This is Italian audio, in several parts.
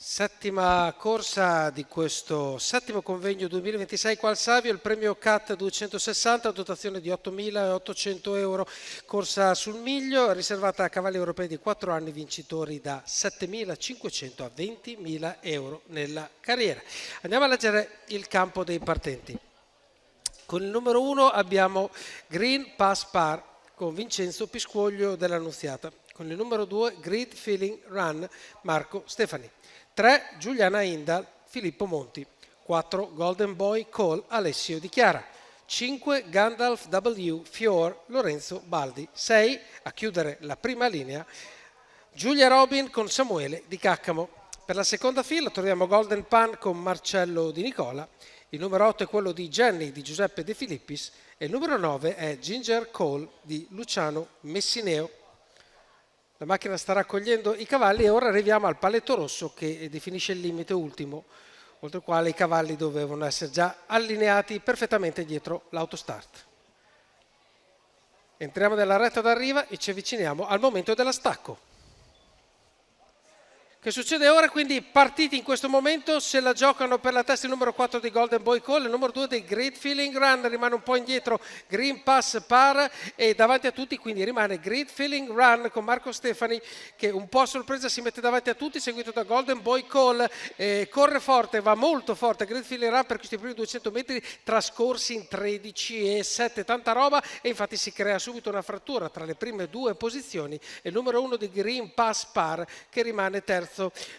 Settima corsa di questo settimo convegno 2026 qua al Savio, il premio CAT 260, dotazione di 8.800 euro, corsa sul miglio, riservata a cavalli europei di 4 anni vincitori da 7.500 a 20.000 euro nella carriera. Andiamo a leggere il campo dei partenti. Con il numero 1 abbiamo Green Pass Par con Vincenzo Piscuoglio dell'Annunziata. Con il numero 2 Great Feeling Run Marco Stefani. 3 Giuliana Indal Filippo Monti. 4 Golden Boy Call Alessio Di Chiara. 5 Gandalf W Fior Lorenzo Baldi. 6 a chiudere la prima linea Giulia Robin con Samuele Di Caccamo. Per la seconda fila troviamo Golden Pan con Marcello Di Nicola. Il numero 8 è quello di Jenny di Giuseppe De Filippis e il numero 9 è Ginger Cole di Luciano Messineo. La macchina sta raccogliendo i cavalli e ora arriviamo al paletto rosso che definisce il limite ultimo, oltre il quale i cavalli dovevano essere già allineati perfettamente dietro l'autostart. Entriamo nella retta d'arriva e ci avviciniamo al momento dell'astacco. Che succede ora? Quindi partiti in questo momento, se la giocano per la testa il numero 4 di Golden Boy Call, il numero 2 dei Great Feeling Run, rimane un po' indietro Green Pass Par e davanti a tutti quindi rimane Great Feeling Run con Marco Stefani che un po' a sorpresa si mette davanti a tutti, seguito da Golden Boy Call, corre forte, va molto forte Great Feeling Run per questi primi 200 metri trascorsi in 13 e 7, tanta roba, e infatti si crea subito una frattura tra le prime due posizioni e il numero 1 di Green Pass Par che rimane terzo.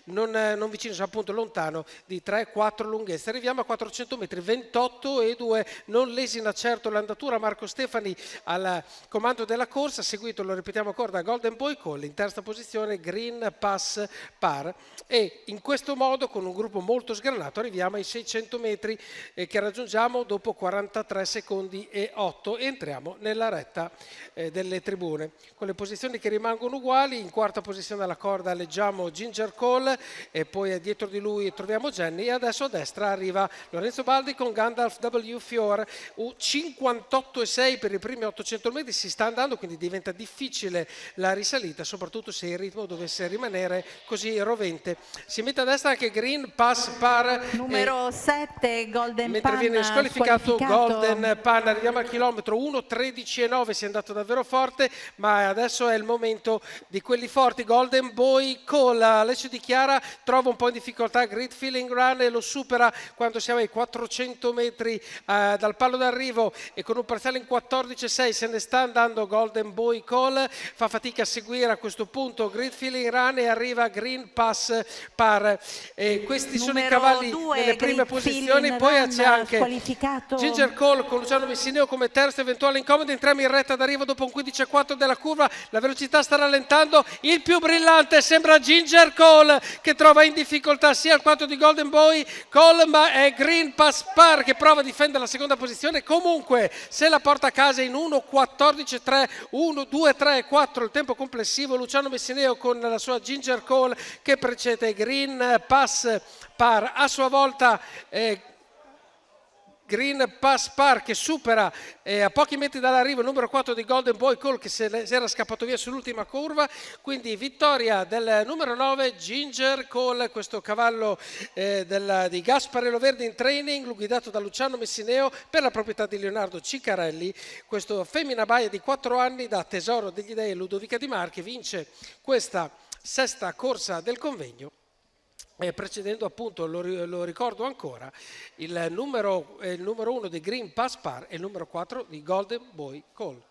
Non vicino, appunto lontano di 3-4 lunghezze. Arriviamo a 400 metri, 28 e 2, non lesina certo l'andatura Marco Stefani al comando della corsa, seguito, lo ripetiamo ancora, da Golden Boy Call, in terza posizione Green Pass Par, e in questo modo con un gruppo molto sgranato arriviamo ai 600 metri che raggiungiamo dopo 43 secondi e 8 e entriamo nella retta delle tribune con le posizioni che rimangono uguali. In quarta posizione alla corda leggiamo Ginger Cole e poi dietro di lui troviamo Jenny e adesso a destra arriva Lorenzo Baldi con Gandalf W Fior, 58,6 per i primi 800 metri, si sta andando, quindi diventa difficile la risalita, soprattutto se il ritmo dovesse rimanere così rovente. Si mette a destra anche Green Pass Par, numero 7 Golden mentre Pan viene squalificato Golden Pan. Arriviamo al chilometro 1:13,9, si è andato davvero forte, ma adesso è il momento di quelli forti. Golden Boy Call, Alessio Di Chiara trova un po' in difficoltà Great Feeling Run e lo supera quando siamo ai 400 metri dal palo d'arrivo e con un parziale in 14,6 se ne sta andando Golden Boy Call, fa fatica a seguire a questo punto Great Feeling Run e arriva Green Pass Par. Questi sono i cavalli nelle prime posizioni, poi c'è anche Ginger Cole con Luciano Messineo come terzo eventuale incomodo. Entriamo in retta d'arrivo dopo un 15,4 della curva, la velocità sta rallentando, il più brillante sembra Ginger Cole che trova in difficoltà sia il 4 di Golden Boy Cole, ma è Green Pass Par che prova a difendere la seconda posizione. Comunque se la porta a casa in 1:14,3, 1:2,3,4 il tempo complessivo. Luciano Messineo con la sua Ginger Cole che precede Green Pass Par, a sua volta Green Pass Par che supera a pochi metri dall'arrivo il numero 4 di Golden Boy Call che si era scappato via sull'ultima curva, quindi vittoria del numero 9 Ginger Cole, questo cavallo di Gasparello Verde in training guidato da Luciano Messineo per la proprietà di Leonardo Ciccarelli. Questo femmina baia di 4 anni da Tesoro degli Dei Ludovica Di Marchi vince questa sesta corsa del convegno, precedendo appunto, lo ricordo ancora, il numero 1 di Green Pass Par e il numero 4 di Golden Boy Call.